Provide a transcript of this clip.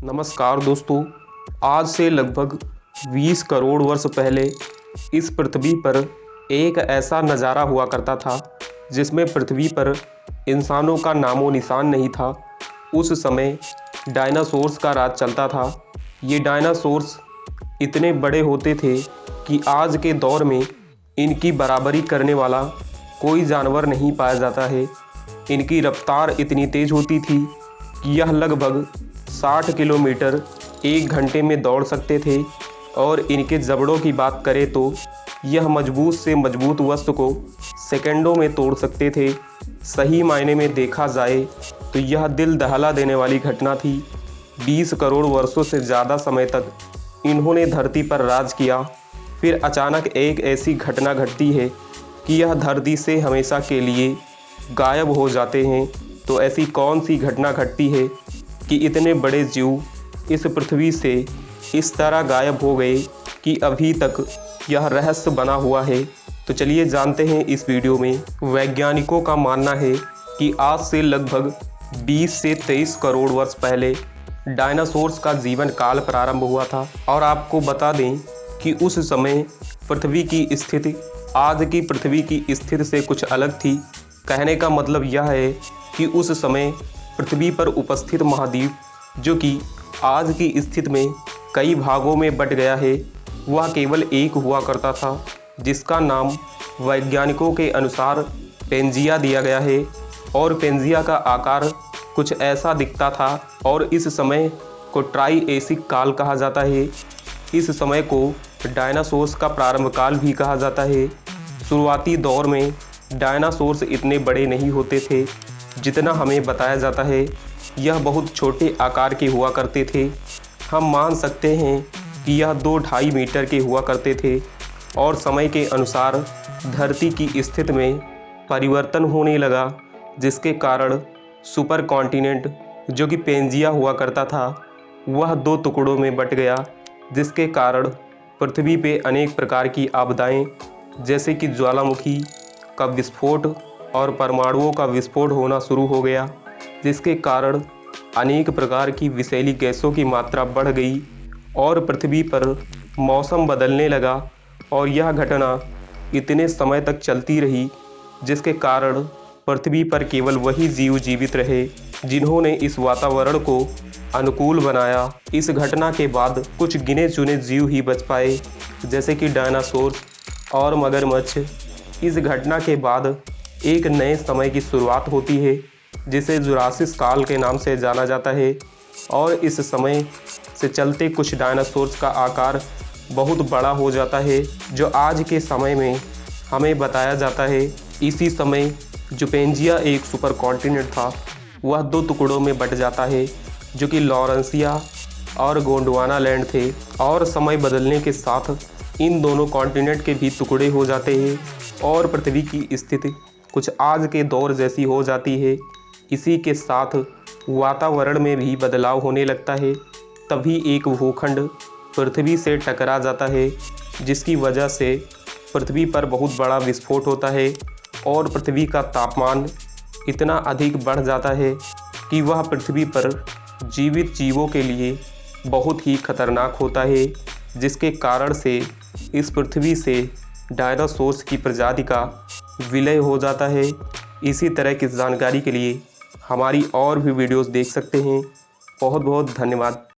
नमस्कार दोस्तों। आज से लगभग 20 करोड़ वर्ष पहले इस पृथ्वी पर एक ऐसा नज़ारा हुआ करता था जिसमें पृथ्वी पर इंसानों का नामो निशान नहीं था। उस समय डायनासोर्स का राज चलता था। ये डायनासोर्स इतने बड़े होते थे कि आज के दौर में इनकी बराबरी करने वाला कोई जानवर नहीं पाया जाता है। इनकी रफ्तार इतनी तेज़ होती थी कि यह लगभग 60 किलोमीटर एक घंटे में दौड़ सकते थे और इनके जबड़ों की बात करें तो यह मजबूत से मजबूत वस्तु को सेकंडों में तोड़ सकते थे। सही मायने में देखा जाए तो यह दिल दहला देने वाली घटना थी। 20 करोड़ वर्षों से ज़्यादा समय तक इन्होंने धरती पर राज किया। फिर अचानक एक ऐसी घटना घटती है कि यह धरती से हमेशा के लिए गायब हो जाते हैं। तो ऐसी कौन सी घटना घटती है कि इतने बड़े जीव इस पृथ्वी से इस तरह गायब हो गए कि अभी तक यह रहस्य बना हुआ है। तो चलिए जानते हैं इस वीडियो में। वैज्ञानिकों का मानना है कि आज से लगभग 20 से 23 करोड़ वर्ष पहले डायनासोर्स का जीवन काल प्रारंभ हुआ था। और आपको बता दें कि उस समय पृथ्वी की स्थिति आज की पृथ्वी की स्थिति से कुछ अलग थी। कहने का मतलब यह है कि उस समय पृथ्वी पर उपस्थित महाद्वीप, जो कि आज की स्थिति में कई भागों में बट गया है, वह केवल एक हुआ करता था जिसका नाम वैज्ञानिकों के अनुसार पेंजिया दिया गया है। और पेंजिया का आकार कुछ ऐसा दिखता था और इस समय को ट्राईएसिक काल कहा जाता है। इस समय को डायनासोर्स का प्रारंभ काल भी कहा जाता है। शुरुआती दौर में डायनासोर्स इतने बड़े नहीं होते थे जितना हमें बताया जाता है। यह बहुत छोटे आकार के हुआ करते थे। हम मान सकते हैं कि यह 2-2.5 मीटर के हुआ करते थे। और समय के अनुसार धरती की स्थिति में परिवर्तन होने लगा, जिसके कारण सुपर कॉन्टिनेंट, जो कि पेंजिया हुआ करता था, वह 2 टुकड़ों में बट गया, जिसके कारण पृथ्वी पे अनेक प्रकार की आपदाएं जैसे कि ज्वालामुखी का विस्फोट और परमाणुओं का विस्फोट होना शुरू हो गया, जिसके कारण अनेक प्रकार की विषैली गैसों की मात्रा बढ़ गई और पृथ्वी पर मौसम बदलने लगा। और यह घटना इतने समय तक चलती रही, जिसके कारण पृथ्वी पर केवल वही जीव जीवित रहे जिन्होंने इस वातावरण को अनुकूल बनाया। इस घटना के बाद कुछ गिने चुने जीव ही बच पाए, जैसे कि डायनासोर्स और मगरमच्छ। इस घटना के बाद एक नए समय की शुरुआत होती है, जिसे जुरासिक काल के नाम से जाना जाता है। और इस समय से चलते कुछ डायनासोर्स का आकार बहुत बड़ा हो जाता है, जो आज के समय में हमें बताया जाता है। इसी समय जो पेंजिया एक सुपर कॉन्टिनेंट था, वह 2 टुकड़ों में बट जाता है, जो कि लॉरेंसिया और गोंडवाना लैंड थे। और समय बदलने के साथ इन दोनों कॉन्टिनेंट के भी टुकड़े हो जाते हैं और पृथ्वी की स्थिति कुछ आज के दौर जैसी हो जाती है। इसी के साथ वातावरण में भी बदलाव होने लगता है। तभी एक भूखंड पृथ्वी से टकरा जाता है, जिसकी वजह से पृथ्वी पर बहुत बड़ा विस्फोट होता है और पृथ्वी का तापमान इतना अधिक बढ़ जाता है कि वह पृथ्वी पर जीवित जीवों के लिए बहुत ही खतरनाक होता है, जिसके कारण से इस पृथ्वी से डायनासोर्स की प्रजाति का विलय हो जाता है। इसी तरह की जानकारी के लिए हमारी और भी वीडियोस देख सकते हैं। बहुत बहुत धन्यवाद।